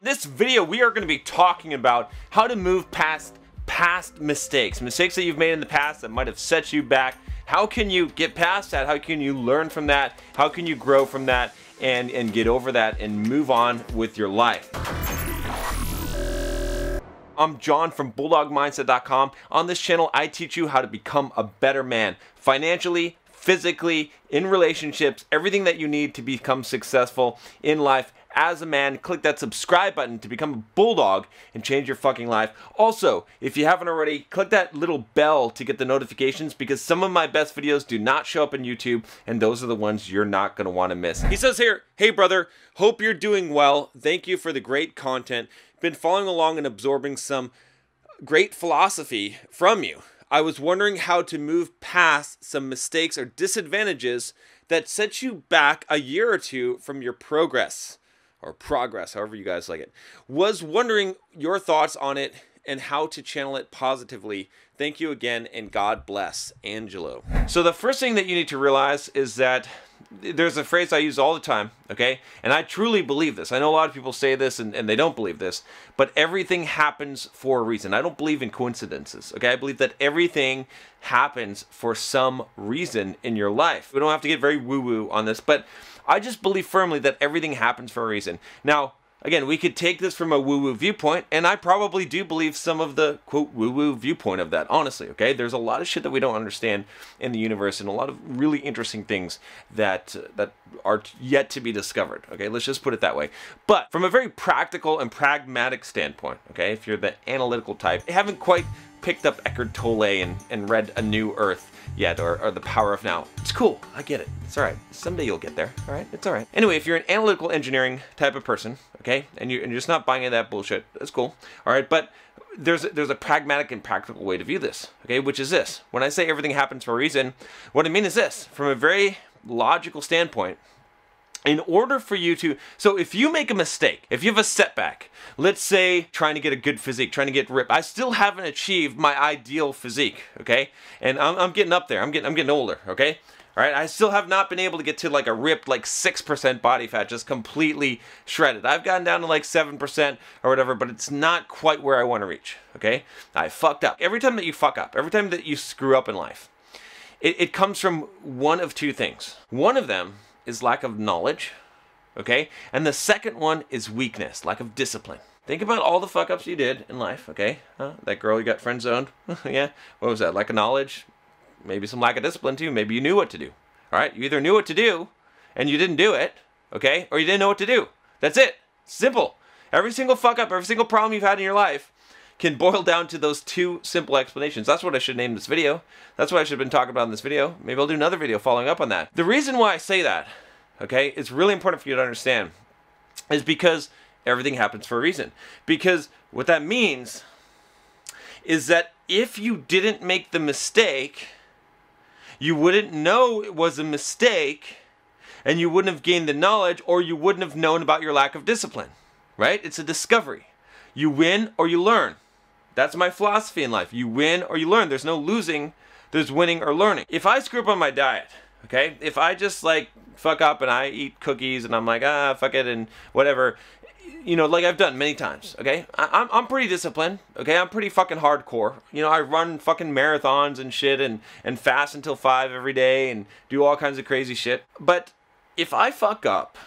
In this video, we are going to be talking about how to move past mistakes that you've made in the past that might have set you back. How can you get past that? How can you learn from that? How can you grow from that and get over that and move on with your life? I'm John from BulldogMindset.com. On this channel, I teach you how to become a better man, financially, physically, in relationships, everything that you need to become successful in life as a man. Click that subscribe button to become a bulldog and change your fucking life. Also, if you haven't already, click that little bell to get the notifications, because some of my best videos do not show up on YouTube, and those are the ones you're not going to want to miss. He says here, "Hey brother, hope you're doing well. Thank you for the great content. Been following along and absorbing some great philosophy from you. I was wondering how to move past some mistakes or disadvantages that set you back a year or two from your progress, however you guys like it. Was wondering your thoughts on it and how to channel it positively. Thank you again, and God bless, Angelo." So the first thing that you need to realize is that there's a phrase I use all the time, okay? And I truly believe this. I know a lot of people say this and they don't believe this, but everything happens for a reason. I don't believe in coincidences, okay? I believe that everything happens for some reason in your life. We don't have to get very woo-woo on this, but I just believe firmly that everything happens for a reason. Now, again, we could take this from a woo-woo viewpoint, and I probably do believe some of the, quote, woo-woo viewpoint of that, honestly, okay? There's a lot of shit that we don't understand in the universe, and a lot of really interesting things that are yet to be discovered, okay? Let's just put it that way. But from a very practical and pragmatic standpoint, okay, if you're the analytical type, you haven't quite picked up Eckhart Tolle and read A New Earth yet, or The Power of Now. It's cool. I get it. It's all right. Someday you'll get there. All right. It's all right. Anyway, if you're an analytical engineering type of person, okay, and you're just not buying into that bullshit, that's cool. All right. But there's a pragmatic and practical way to view this, okay, which is this. When I say everything happens for a reason, what I mean is this. From a very logical standpoint, in order for you to, so if you make a mistake, if you have a setback, let's say trying to get a good physique, trying to get ripped, I still haven't achieved my ideal physique, okay? And I'm getting up there, I'm getting older, okay? All right, I still have not been able to get to like a ripped, like 6% body fat, just completely shredded. I've gotten down to like 7% or whatever, but it's not quite where I want to reach, okay? I fucked up. Every time that you fuck up, every time that you screw up in life, it comes from one of two things. One of them is lack of knowledge, okay? And the second one is weakness, lack of discipline. Think about all the fuck-ups you did in life, okay? That girl you got friend-zoned, yeah? What was that, lack of knowledge? Maybe some lack of discipline too. Maybe you knew what to do, all right? You either knew what to do and you didn't do it, okay? Or you didn't know what to do. That's it. Simple. Every single fuck-up, every single problem you've had in your life can boil down to those two simple explanations. That's what I should name this video. That's what I should have been talking about in this video. Maybe I'll do another video following up on that. The reason why I say that, okay, it's really important for you to understand, is because everything happens for a reason. Because what that means is that if you didn't make the mistake, you wouldn't know it was a mistake, and you wouldn't have gained the knowledge, or you wouldn't have known about your lack of discipline, right? It's a discovery. You win or you learn. That's my philosophy in life. You win or you learn. There's no losing. There's winning or learning. If I screw up on my diet, okay, if I just like fuck up and I eat cookies and I'm like, fuck it and whatever, you know, like I've done many times, okay, I'm pretty disciplined, okay, I'm pretty fucking hardcore. You know, I run fucking marathons and shit and fast until 5 every day and do all kinds of crazy shit. But if I fuck up,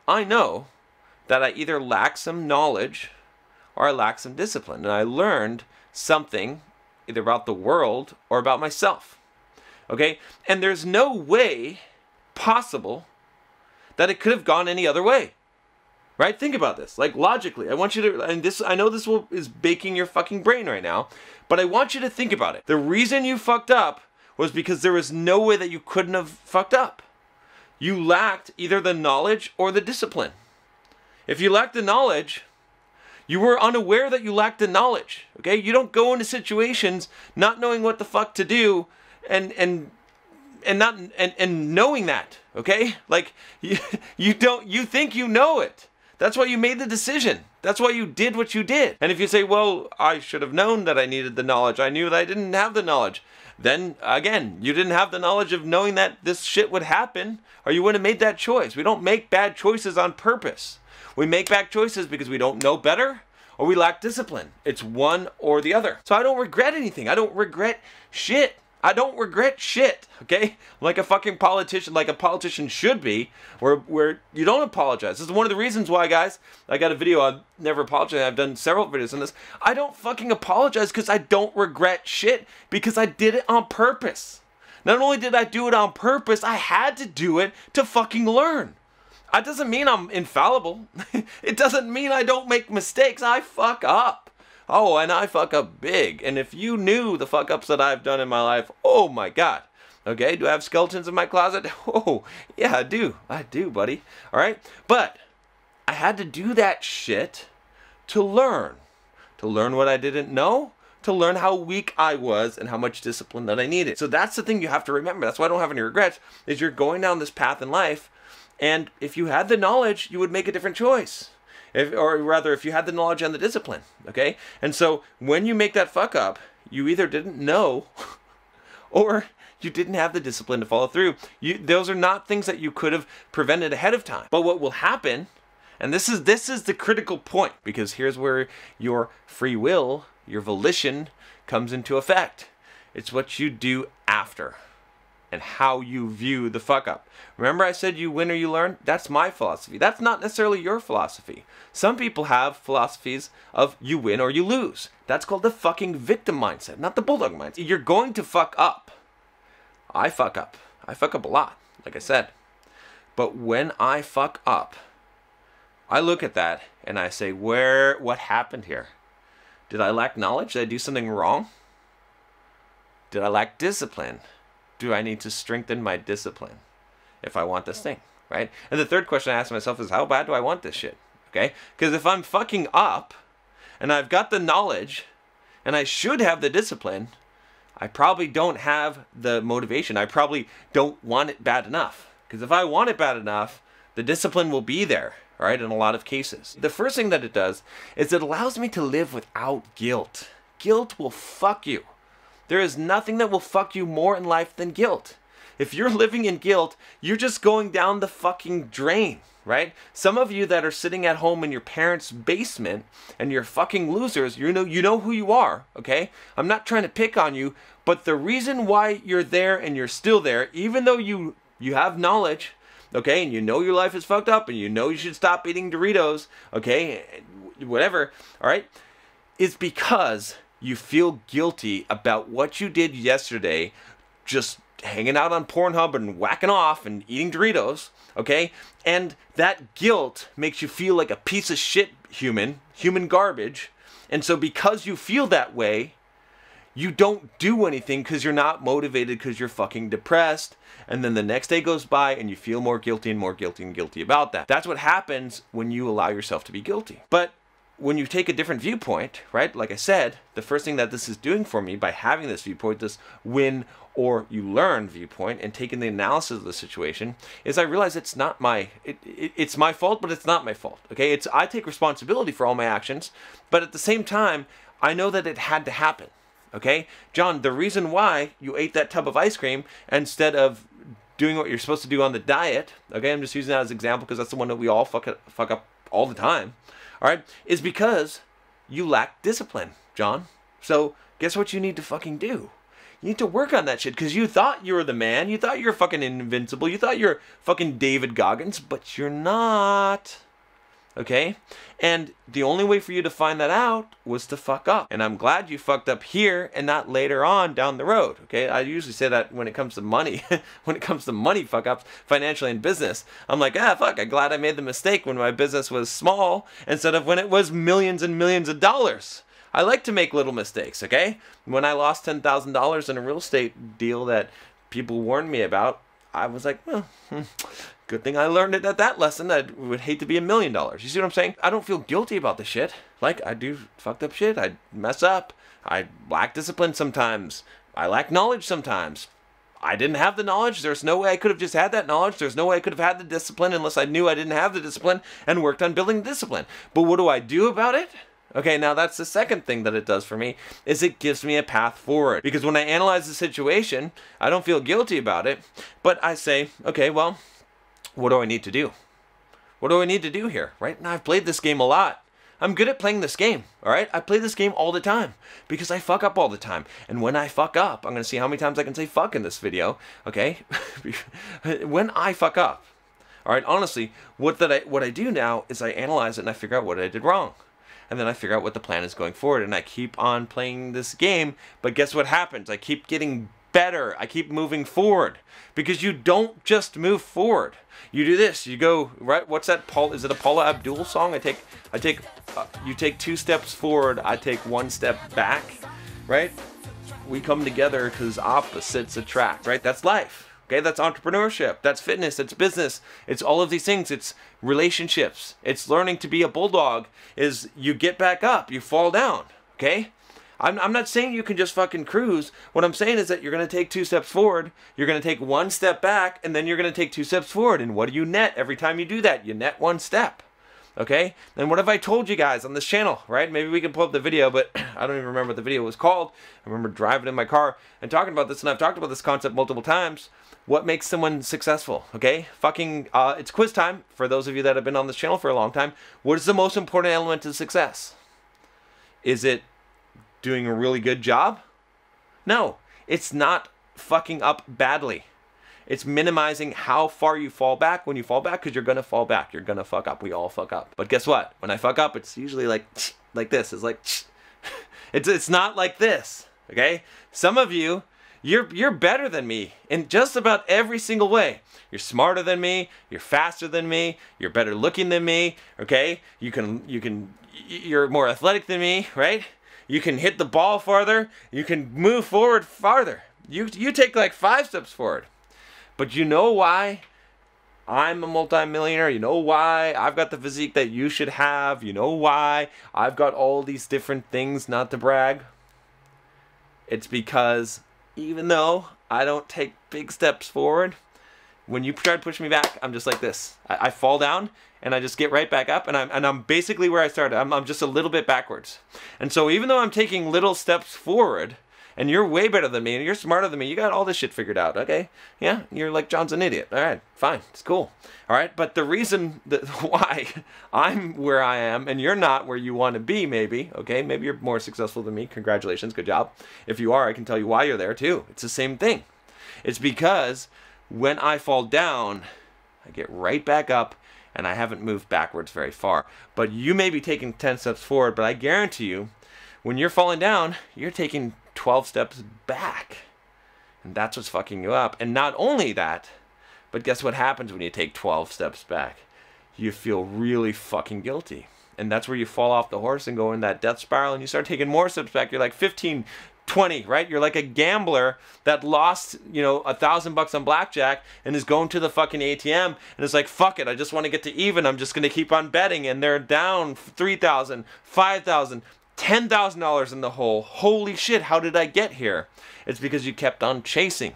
I know that I either lack some knowledge or I lack some discipline, and I learned something either about the world or about myself, okay? And there's no way possible that it could have gone any other way, right? Think about this, like logically. I want you to, and this, I know this is baking your fucking brain right now, but I want you to think about it. The reason you fucked up was because there was no way that you couldn't have fucked up. You lacked either the knowledge or the discipline. If you lacked the knowledge, you were unaware that you lacked the knowledge, okay? You don't go into situations not knowing what the fuck to do and knowing that, okay? Like you think you know it. That's why you made the decision. That's why you did what you did. And if you say, well, I should have known that I needed the knowledge. I knew that I didn't have the knowledge. Then again, you didn't have the knowledge of knowing that this shit would happen, or you wouldn't have made that choice. We don't make bad choices on purpose. We make bad choices because we don't know better or we lack discipline. It's one or the other. So I don't regret anything. I don't regret shit. I don't regret shit, okay? Like a fucking politician, like a politician should be, where you don't apologize. This is one of the reasons why, guys, I got a video on never apologize. I've done several videos on this. I don't fucking apologize because I don't regret shit, because I did it on purpose. Not only did I do it on purpose, I had to do it to fucking learn. That doesn't mean I'm infallible. It doesn't mean I don't make mistakes. I fuck up. Oh, and I fuck up big. And if you knew the fuck ups that I've done in my life, oh my God. Okay, do I have skeletons in my closet? Oh, yeah, I do. I do, buddy. All right? But I had to do that shit to learn. To learn what I didn't know, to learn how weak I was and how much discipline that I needed. So that's the thing you have to remember. That's why I don't have any regrets, is you're going down this path in life, and if you had the knowledge, you would make a different choice. Or rather, if you had the knowledge and the discipline, okay? And so when you make that fuck up, you either didn't know or you didn't have the discipline to follow through. Those are not things that you could have prevented ahead of time. But what will happen, and this is the critical point, because here's where your free will, your volition comes into effect. It's what you do after and how you view the fuck up. Remember I said you win or you learn? That's my philosophy. That's not necessarily your philosophy. Some people have philosophies of you win or you lose. That's called the fucking victim mindset, not the bulldog mindset. You're going to fuck up. I fuck up. I fuck up a lot, like I said. But when I fuck up, I look at that and I say, what happened here? Did I lack knowledge? Did I do something wrong? Did I lack discipline? Do I need to strengthen my discipline if I want this thing, right? And the third question I ask myself is, how bad do I want this shit, okay? Because if I'm fucking up and I've got the knowledge and I should have the discipline, I probably don't have the motivation. I probably don't want it bad enough. Because if I want it bad enough, the discipline will be there, right, in a lot of cases. The first thing that it does is it allows me to live without guilt. Guilt will fuck you. There is nothing that will fuck you more in life than guilt. If you're living in guilt, you're just going down the fucking drain, right? Some of you that are sitting at home in your parents' basement and you're fucking losers, you know who you are, okay? I'm not trying to pick on you, but the reason why you're there and you're still there, even though you have knowledge, okay, and you know your life is fucked up and you know you should stop eating Doritos, okay, whatever, all right, is because you feel guilty about what you did yesterday, just hanging out on Pornhub and whacking off and eating Doritos, okay? And that guilt makes you feel like a piece of shit human garbage. And so because you feel that way, you don't do anything because you're not motivated, because you're fucking depressed. And then the next day goes by and you feel more guilty and more guilty and guilty about that. That's what happens when you allow yourself to be guilty. But when you take a different viewpoint, right, like I said, the first thing that this is doing for me by having this viewpoint, this win or you learn viewpoint, and taking the analysis of the situation, is I realize it's not it's my fault, but it's not my fault, okay? I take responsibility for all my actions, but at the same time, I know that it had to happen, okay? John, the reason why you ate that tub of ice cream instead of doing what you're supposed to do on the diet, okay, I'm just using that as an example because that's the one that we all fuck up all the time, all right, is because you lack discipline, John. So guess what you need to fucking do? You need to work on that shit, because you thought you were the man. You thought you were fucking invincible. You thought you're fucking David Goggins, but you're not. Okay? And the only way for you to find that out was to fuck up. And I'm glad you fucked up here and not later on down the road. Okay? I usually say that when it comes to money. When it comes to money fuck ups, financially in business. I'm like, fuck, I'm glad I made the mistake when my business was small instead of when it was millions and millions of dollars. I like to make little mistakes, okay? When I lost $10,000 in a real estate deal that people warned me about, I was like, well, good thing I learned it at that lesson. I would hate to be $1 million. You see what I'm saying? I don't feel guilty about this shit. Like, I do fucked up shit. I mess up. I lack discipline sometimes. I lack knowledge sometimes. I didn't have the knowledge. There's no way I could have just had that knowledge. There's no way I could have had the discipline unless I knew I didn't have the discipline and worked on building discipline. But what do I do about it? Okay, now that's the second thing that it does for me, is it gives me a path forward. Because when I analyze the situation, I don't feel guilty about it, but I say, okay, well, what do I need to do? What do I need to do here, right? And I've played this game a lot. I'm good at playing this game, all right? I play this game all the time because I fuck up all the time. And when I fuck up, I'm going to see how many times I can say fuck in this video, okay? When I fuck up, all right, honestly, what I do now is I analyze it and I figure out what I did wrong. And then I figure out what the plan is going forward. And I keep on playing this game, but guess what happens? I keep getting better. I keep moving forward because you don't just move forward. You do this. You go right. What's that? Is it a Paula Abdul song? You take 2 steps forward. I take 1 step back. Right? We come together because opposites attract. Right? That's life. Okay? That's entrepreneurship. That's fitness. It's business. It's all of these things. It's relationships. It's learning to be a bulldog. Is you get back up. You fall down. Okay? I'm not saying you can just fucking cruise. What I'm saying is that you're going to take 2 steps forward, you're going to take 1 step back, and then you're going to take 2 steps forward. And what do you net every time you do that? You net 1 step. Okay? And what have I told you guys on this channel, right? Maybe we can pull up the video, but I don't even remember what the video was called. I remember driving in my car and talking about this, and I've talked about this concept multiple times. What makes someone successful? Okay? It's quiz time for those of you that have been on this channel for a long time. What is the most important element to success? Is it doing a really good job? No, it's not fucking up badly. It's minimizing how far you fall back when you fall back, because you're going to fall back. You're going to fuck up. We all fuck up. But guess what? When I fuck up, it's usually like this. It's like, it's not like this, okay? Some of you, you're better than me in just about every single way. You're smarter than me. You're faster than me. You're better looking than me, okay? You're more athletic than me, right? You can hit the ball farther. You can move forward farther. You take like 5 steps forward. But you know why I'm a multimillionaire? You know why I've got the physique that you should have? You know why I've got all these different things, not to brag? It's because even though I don't take big steps forward, when you try to push me back, I'm just like this. I fall down and I just get right back up, and I'm basically where I started. I'm just a little bit backwards. And so even though I'm taking little steps forward, and you're way better than me, and you're smarter than me, you got all this shit figured out, okay? Yeah, you're like, John's an idiot. All right, fine, it's cool. All right, but the reason why I'm where I am and you're not where you want to be, maybe, okay? Maybe you're more successful than me. Congratulations, good job. If you are, I can tell you why you're there too. It's the same thing. It's because when I fall down, I get right back up, and I haven't moved backwards very far. But you may be taking 10 steps forward, but I guarantee you, when you're falling down, you're taking 12 steps back. And that's what's fucking you up. And not only that, but guess what happens when you take 12 steps back? You feel really fucking guilty. And that's where you fall off the horse and go in that death spiral, and you start taking more steps back. You're like 15, 20, right? You're like a gambler that lost, $1,000 on blackjack and is going to the fucking ATM and is like, fuck it, I just want to get to even. I'm just going to keep on betting, and they're down $3,000, $5,000, $10,000 in the hole. Holy shit, how did I get here? It's because you kept on chasing.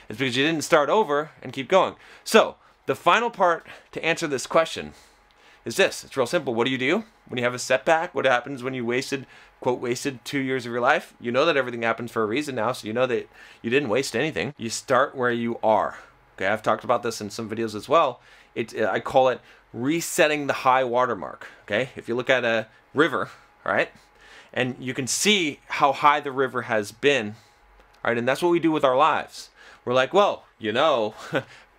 It's because you didn't start over and keep going. So, the final part to answer this question is this. It's real simple. What do you do when you have a setback? What happens when you wasted 2 years of your life? You know that everything happens for a reason now, so you know that you didn't waste anything. You start where you are. Okay, I've talked about this in some videos as well. I call it resetting the high water mark. Okay, if you look at a river, all right, and you can see how high the river has been, all right, and that's what we do with our lives. We're like, well,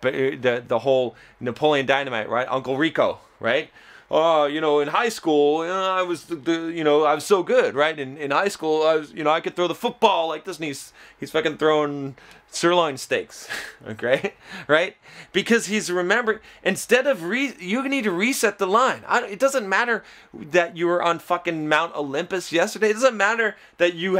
but the whole Napoleon Dynamite, right? Uncle Rico, right? Oh, in high school, I was I was so good, right? In high school, I could throw the football like this, and he's fucking throwing sirloin steaks, okay, right? Because he's remembering, instead of you need to reset the line. It doesn't matter that you were on fucking Mount Olympus yesterday. It doesn't matter that you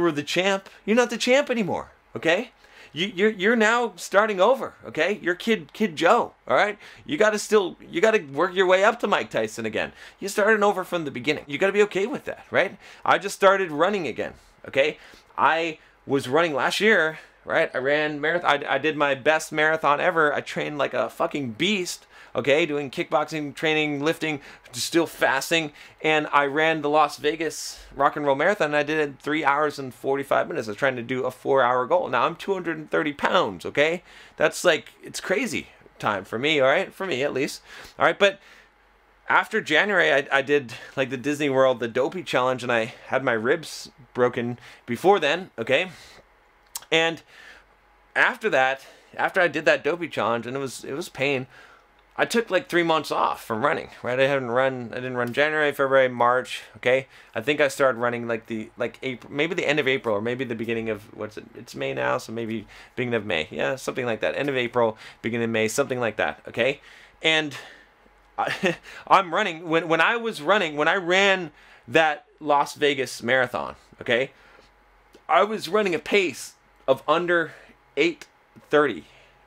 were the champ. You're not the champ anymore, okay? You're now starting over, okay? You're kid Joe, all right? You gotta work your way up to Mike Tyson again. You started over from the beginning. You gotta be okay with that, right? I just started running again, okay? I was running last year, right? I ran marathon. I did my best marathon ever. I trained like a fucking beast, okay? Doing kickboxing, training, lifting, still fasting. And I ran the Las Vegas Rock and Roll Marathon, and I did it in 3 hours and 45 minutes. I was trying to do a 4-hour goal. Now I'm 230 pounds, okay? That's like, it's crazy time for me, all right? For me, at least. All right, but after January, I did like the Disney World, the Dopey Challenge, and I had my ribs broken before then, okay? And after that, after I did that Dopey Challenge, and it was pain, I took like 3 months off from running, right? I didn't run January, February, March, okay? I think I started running like April, maybe the end of April, or maybe the beginning of, what's it? It's May now, so maybe beginning of May. Yeah, something like that. End of April, beginning of May, something like that, okay? And I'm running, when I ran that Las Vegas marathon, okay? I was running a pace of under 8:30,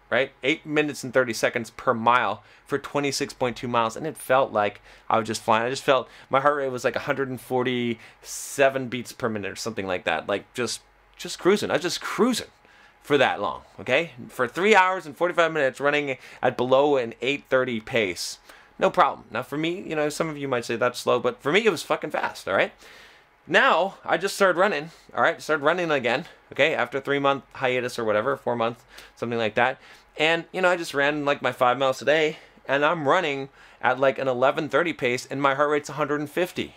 right? 8 minutes and 30 seconds per mile for 26.2 miles. And it felt like I was just flying. I just felt my heart rate was like 147 beats per minute or something like that. Like just cruising. I was just cruising for that long, okay? For 3 hours and 45 minutes running at below an 8:30 pace. No problem. Now for me, you know, some of you might say that's slow, but for me it was fucking fast, all right? Now, I just started running, all right? Started running again, okay? After a 3-month hiatus or whatever, 4 months, something like that. And, you know, I just ran like my 5 miles a day, and I'm running at like an 11:30 pace, and my heart rate's 150,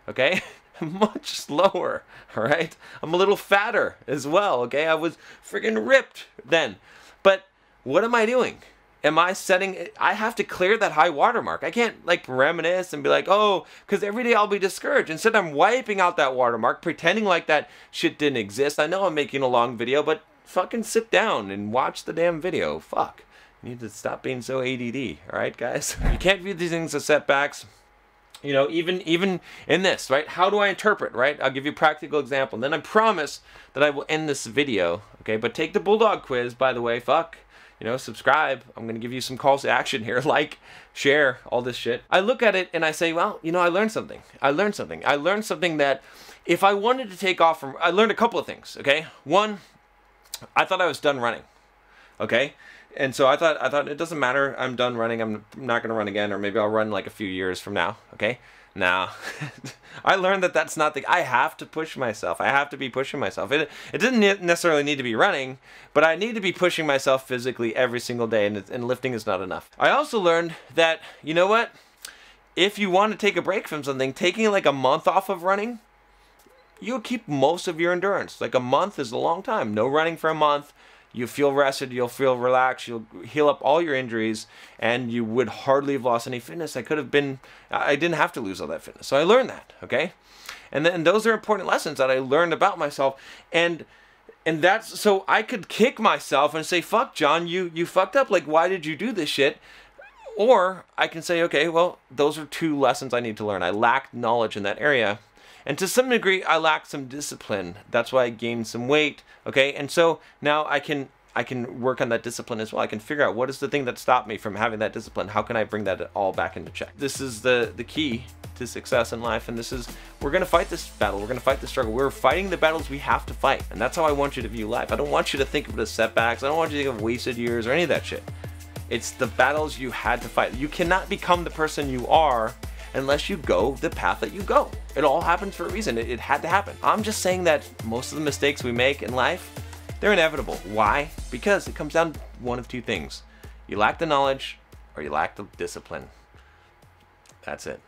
okay? Much slower, all right? I'm a little fatter as well, okay? I was freaking ripped then. But what am I doing? Am I setting, I have to clear that high watermark. I can't like reminisce and be like, oh, because every day I'll be discouraged. Instead, I'm wiping out that watermark, pretending like that shit didn't exist. I know I'm making a long video, but fucking sit down and watch the damn video. Fuck. You need to stop being so ADD, all right, guys? You can't view these things as setbacks. You know, even in this, right? How do I interpret, right? I'll give you a practical example. And then I promise that I will end this video, okay? But take the Bulldog quiz, by the way, fuck. You know, subscribe. I'm going to give you some calls to action here. Like, share, all this shit. I look at it and I say, well, you know, I learned something. I learned something that if I wanted to take off from, I learned a couple of things, okay? One, I thought I was done running, okay? And so I thought it doesn't matter. I'm done running. I'm not going to run again, or maybe I'll run like a few years from now, okay? Now, I learned that that's not the, I have to push myself. I have to be pushing myself. It doesn't necessarily need to be running, but I need to be pushing myself physically every single day, and lifting is not enough. I also learned that, you know what? If you want to take a break from something, taking like a month off of running, you'll keep most of your endurance. Like a month is a long time. No running for a month. You feel rested, you'll feel relaxed, you'll heal up all your injuries, and you would hardly have lost any fitness. I didn't have to lose all that fitness. So I learned that, okay? And then those are important lessons that I learned about myself. And that's, so I could kick myself and say, fuck, John, you fucked up. Like, why did you do this shit? Or I can say, okay, well, those are 2 lessons I need to learn. I lacked knowledge in that area. And to some degree, I lacked some discipline. That's why I gained some weight, okay? And so now I can work on that discipline as well. I can figure out what is the thing that stopped me from having that discipline. How can I bring that all back into check? This is the key to success in life, and this is, we're gonna fight this battle. We're gonna fight the struggle. We're fighting the battles we have to fight, and that's how I want you to view life. I don't want you to think of it as setbacks. I don't want you to think of wasted years or any of that shit. It's the battles you had to fight. You cannot become the person you are unless you go the path that you go. It all happens for a reason. It had to happen. I'm just saying that most of the mistakes we make in life, they're inevitable. Why? Because it comes down to one of 2 things. You lack the knowledge or you lack the discipline. That's it.